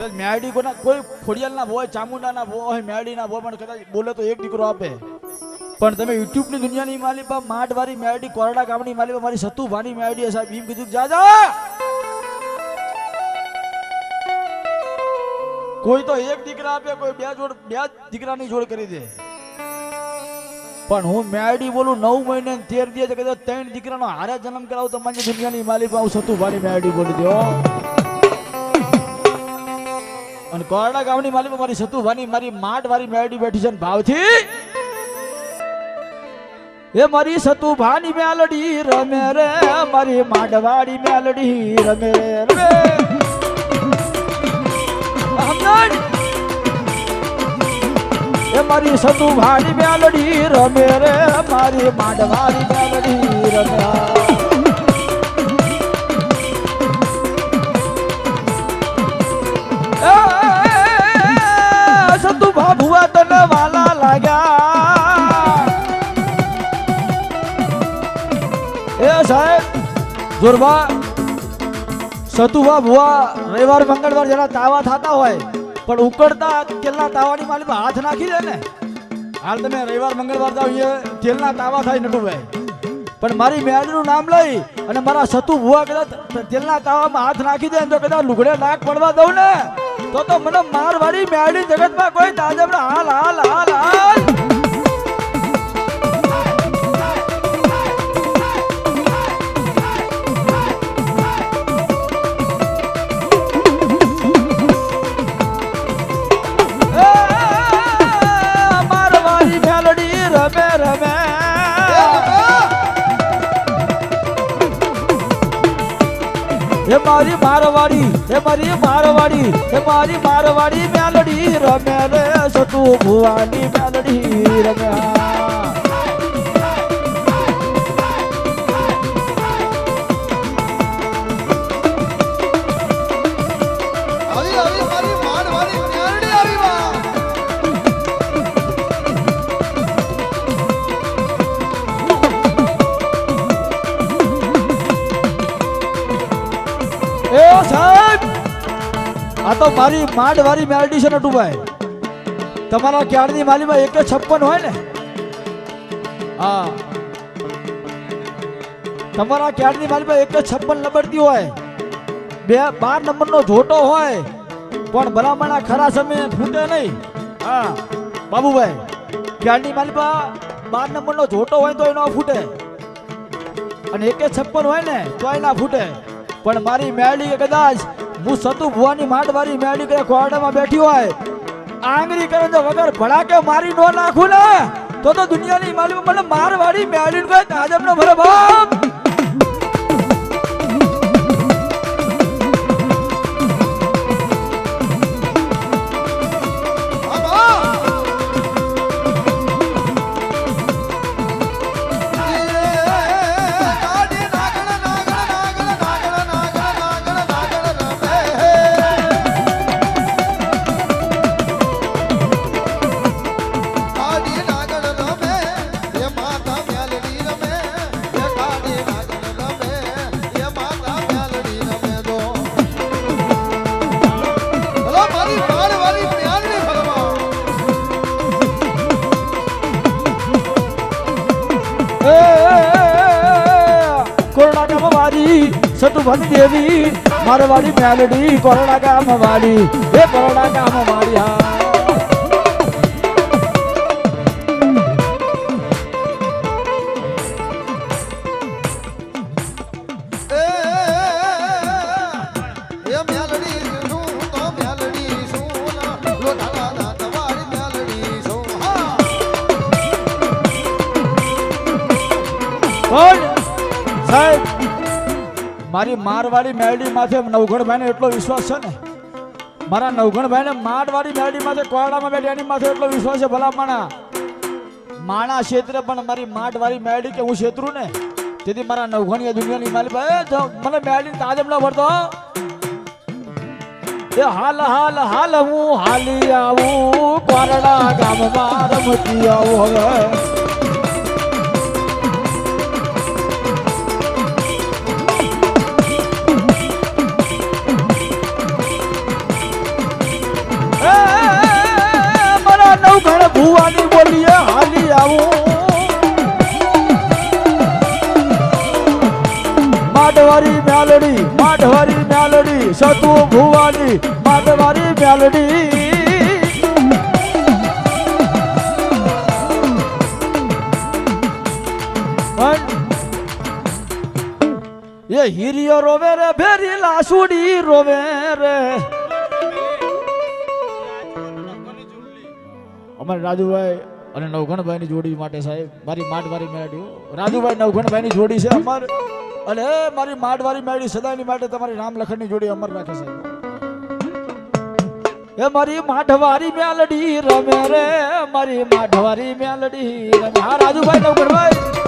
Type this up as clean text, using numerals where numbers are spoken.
મેરડી કોના કોઈ ખોડિયાલના હોય, ચામુંડાના હોય, મેરડીના હોય, પણ કદાચ બોલે તો એક દીકરો આપે. પણ તમે યુટ્યુબની દુનિયાની માલિપા માઠવાળી મેરડી, કોરડા ગામની માલિપા મારી સતુભાની મેરડી સાહેબ એમ કીધું જા જા. કોઈ તો એક દીકરા આપે, કોઈ બે દીકરાની જોડ કરી દે. પણ હું મેરડી બોલું 9 મહિને 13 દિવસ કદાચ 3 દીકરાનો હારે જન્મ કરાવું તો મારી દુનિયાની માલિપા હું સતુભાની મેરડી બોલી દો. અને કોરડા ગામની માલિક મારી સતુભાની મારી માઠવાળી મેરડી બેઠી છે ભાવથી. એ મારી સતુભાની મેલડી રમે રે, મારી માઠવાળી મેલડી રમે રે. એ મારી સતુભાની મેલડી રમે રે, મારી માઠવાળી મેલડી રમે. સતુભા ભુવા તને વાલા લાગ્યા. એ સાહેબ જોરબા સતુભા ભુવા રવિવાર મંગળવાર જેના તાવા થતા હોય પણ ઉકળતા તેલના તાવાની માલિક હાથ નાખી દે ને. હાલ તમે રવિવાર મંગળવાર જાવ એ તેલના તાવા થાય નટુભાઈ, પણ મારી મેરડીનું નામ લઈ અને મારા સતુ ભુવા કદાચ તેલના તાવામાં હાથ નાખી દે તો કદાચ લુગડે નાક પડવા દઉં ને તો મને મારવાડી મેરડી જગતમાં કોઈ તાજબ હાલ હાલ હાલ હાલ. મારવાડી મેલડી રમે રમે. હે મારી મારવાડી, હે મારી મારવાડી, હે મારી મારવાડી મેલડી રમે રે, સતુ ભુવાની મેલડી રમે. એ સાહેબ આ તો મારી માઠવાળી મેરડી છે નટુભાઈ. તમારા ક્યારની માલીમાં 156 હોય ને? હા, તમારા ક્યારની માલીમાં 156 લબડતી હોય, 12 નંબરનો જોટો હોય પણ ભલામણા ખરા સમયે ફૂટે નહીં. હા બાબુભાઈ, ક્યારની માલીમાં 12 નંબરનો જોટો હોય તો એનો ફૂટે અને 156 હોય ને તો એના ફૂટે. પણ મારી મેરડી કદાચ હું સતુ ભુવાની માઠવાળી મેરડી કે કોરડામાં બેઠી હોય, આંગળી કરે તો વગર ભડાકે મારી નો નાખું ને તો દુનિયાની માલિક મને મારવાડી મેરડી કોઈ તાજબ ન ભરે બાપ. કોરડા ગામ વાળી સતુભાની દેવી મારવાડી મેલડી, કોરડા ગામ વાળી, એ કોરડા ગામ વાળી. હા સાહેબ મારી મારવાડી મેરડી માથે નવઘણભાઈ ને એટલો વિશ્વાસ છે ને, મારા નવઘણભાઈ ને મારવાડી મેરડી માથે કોરડામાં બેઠી એની માથે એટલો વિશ્વાસ છે. ભલા માણા ક્ષેત્રે પણ મારી માઠવાળી મેરડી કે હું ક્ષેત્રું ને તેથી મારા નવઘણીયા દુનિયાની માલી મને મેરડી તાજબ ન ભરતો. એ હાલ હાલ હાલ હું હાલી આવું, કોરડા ગામમાં રમતી આવું. હવે ભુવાની બોલીએ હાલી આવું માઢવારી મ્યાલડી સતુ ભુવાની માઢવારી મ્યાલડી એ હિરિયો રોવે રે ભેરી લાસુડી રોવે રે અમારે રાજુભાઈ અને નવઘણભાઈ ની જોડી માટે સાહેબ મારી માઢવારી મેળવી રાજુભાઈ નવઘણભાઈ ની જોડી છે અમાર અને મારી માઢવારી મેળવી સદાની માટે તમારી રામલખન ની જોડી અમર રાખે સાહેબ એ મારી માઢવારી મેલડી રમે રે મારી માઢવારી મેલડી રમે હા રાજુભાઈ નવઘણભાઈ